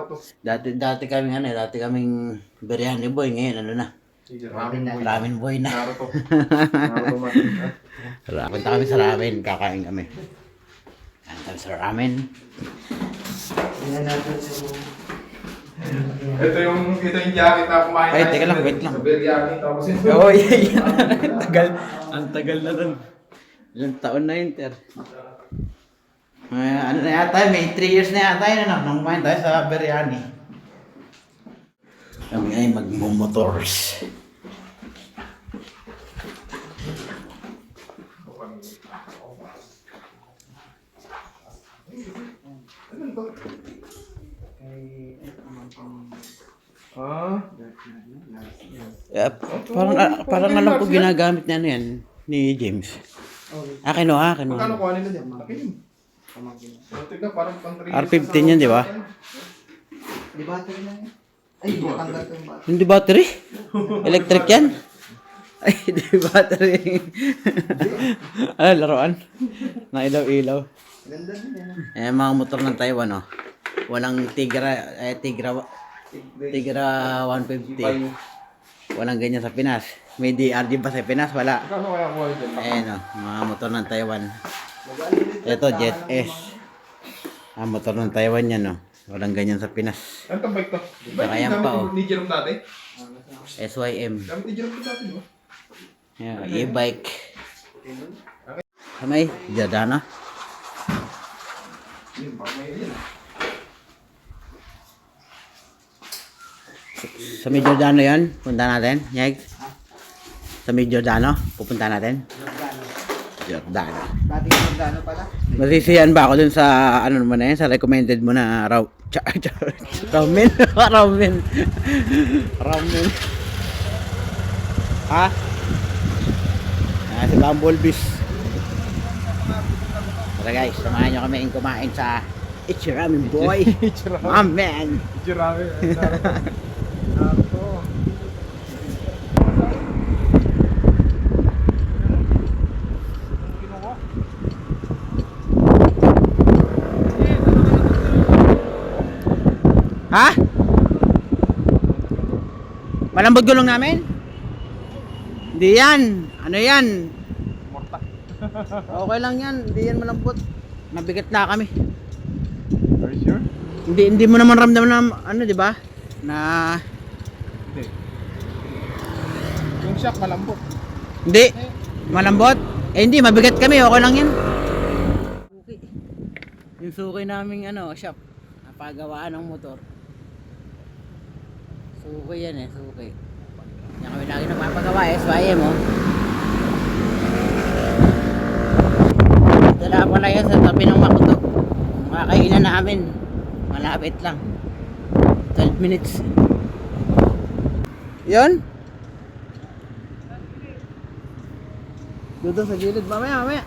to. Dati kaming biryani boy, ngayon ano na? Ramen boy na. Naruto. Naruto man. Punta kami sa ramen, kakain kami. Kain kami sa ramen. Ito yung jacket na kumain. Ay, teka lang, wait lang. Sa biryani, tapos ito. Oo, yan. Ang tagal na dun. Ilang taon na yun, Ter. Ano na yata, may 3 years na yata yun, ano? Nung kumain tayo sa biryani. Kami ay magmumotors. Parang alam ko ginagamit na ano yan, ni James. Akin o, akin o. Magkano kuha nila dyan? Akin yun. Tignan, parang pang 3 years R15 na yan, di ba? Di battery lang yan. Ay, natanggal ko yung battery. Hindi battery? Electric yan? Ay, hindi battery. Ano, laruan? Nailaw-ilaw. Ganda din yan. Eh, mga motor ng Taiwan, oh. Walang Tigra 150. Walang ganyan sa Pinas. May DRG ba sa Pinas? Wala. Magkano kaya kuha dyan? Ayan, oh, mga motor ng Taiwan. Ito, Jet S. Ang motor ng Taiwan yan, oh. Walang ganyan sa Pinas. Ano itong bike to? Saka yan pa, oh. Ni Jerome dati? SYM. Gamit ni Jerome dati, no? Yeah, e-bike. Kamay, Jadana. Yun, baka may yun. Sa may Giordano yan, punta natin. Yeg. Sa may Giordano, pupunta natin. Giordano. Dati yung magkano pala. Masisiyan ba ako dun sa ano naman na yan, sa recommended mo na ramen? Ramen. Ramen. Ha? Si Bumblebees. Tara guys, samahan nyo kami kumain sa Ichiramen boy. My man. Jerome. Ha? Malambot gulong namin? Hindi yan. Ano yan? Okay lang yan. Hindi yan malambot. Mabigat na kami. Are you sure? Hindi mo naman ramdam na ano, di ba? Na Hindi. Yung shock malambot. hindi malambot. Eh hindi, mabigat kami. Okay lang yan. Suki. Yung suki naming ano, shop. Napagawaan ng motor. Suki yan eh, suki. Yan kami lagi napapagawa eh, SYM oh. Dala pala yan sa tabi ng Makto. Makakainan namin. Malapit lang. 12 minutes. Yun? Doon sa gilid. Mamaya.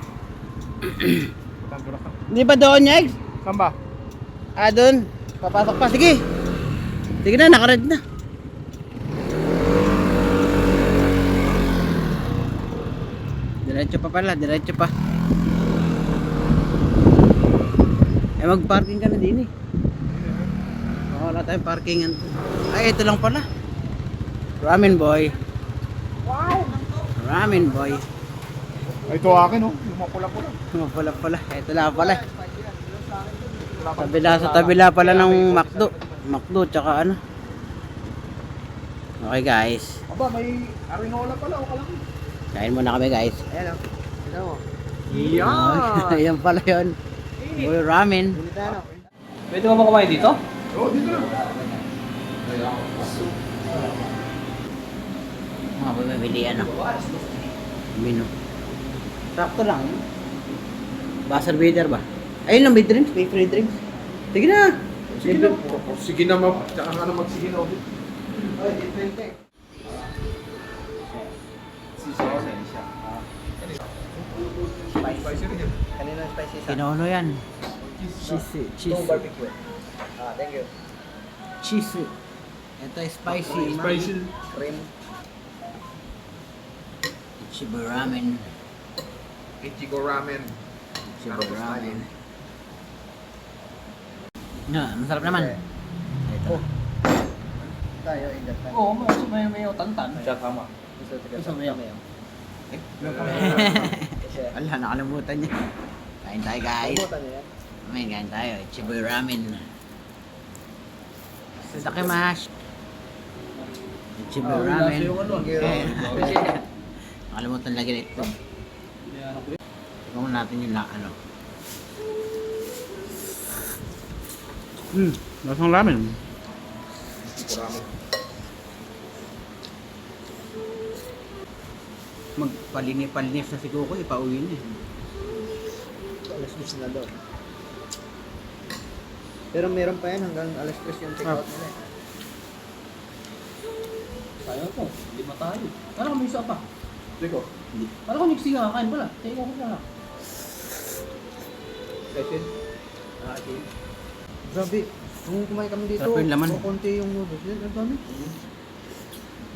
Hindi ba doon, Yegs? Saan ba? Ah, doon. Papasok pa. Sige. Sige na, nakared na. Diretso pa pala, diretso pa. Eh, mag-parking ka na din eh. Wala tayong parkingan. Ay, ito lang pala. Ramen boy. Wow! Ramen boy. Ay, ito akin, oh. Yung mapula-pula. Pala. Ito lang pala. Sa tabila pala ng McDo tsaka ano. Okay guys. Aba, may arinola pala, o kalaki. Kain muna kami guys. Ayan o. Tignan mo. Yeah! Ayan pala yun. Boy ramen. Bulitano. Pwede mo ba kumain dito? Oo, dito na. Mga bumibili ano. Menu. Sakto lang. Buzzer beater ba? Ayun lang, may drinks. May free drinks. Sige na. Sige na. Sige na, tsaka nga na magsige na ulit. Oy, different eh. Spicy rin yan. Kanino yung spicy sa? Kinono yan. Cheese. Barbecue. Ah, thank you. Cheese. Ito ay spicy. Spicy. Cream. Ichigo ramen. Ichigo ramen. Ichigo ramen. Na, masarap naman. ko. Tayo, ingat tayo. Oo, may tantan. Siya tama. Isa may may. Wala, nakalimutan niya. Kain tayo guys. May kain tayo. Chiboy ramen. Sadakimasu. Chiboy ramen. Nakalimutan lagi na ito. Tignan natin yung ano. Lasang ramen. Magpalinis na si Coco, ipauwi niya. Alas 10 na daw. Pero meron pa yan hanggang alas 3 yung check-out nila eh. Sayang po, lima tayo. Ano kung may isa pa? Sige ko. Ano kung niksi nga kain pala? Tayo ko na. Second. Grabe, kung kumain kami dito, Sarap yung laman. kukunti yung noodles. Yan, ang dami.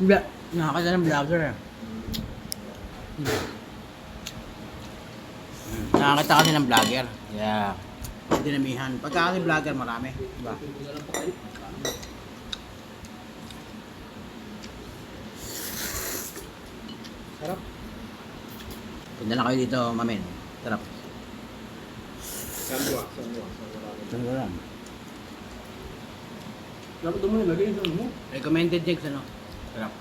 Hindi. Nakakita ng vlogger eh. Nakakita kasi ng vlogger. Kaya dinamihan. Pagka kasi vlogger marami. Diba? Sarap. Punta na kayo dito, mamen. Sarap. Sanwa. Sarap. Dapat mo nilagay yung mo. Recommended Jegs, ano? Sarap.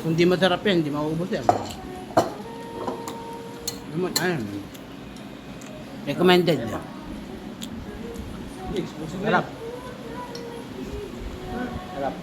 Kung di masarap yan, di mauubos yan. Ayun. Recommended. Sarap. Sarap.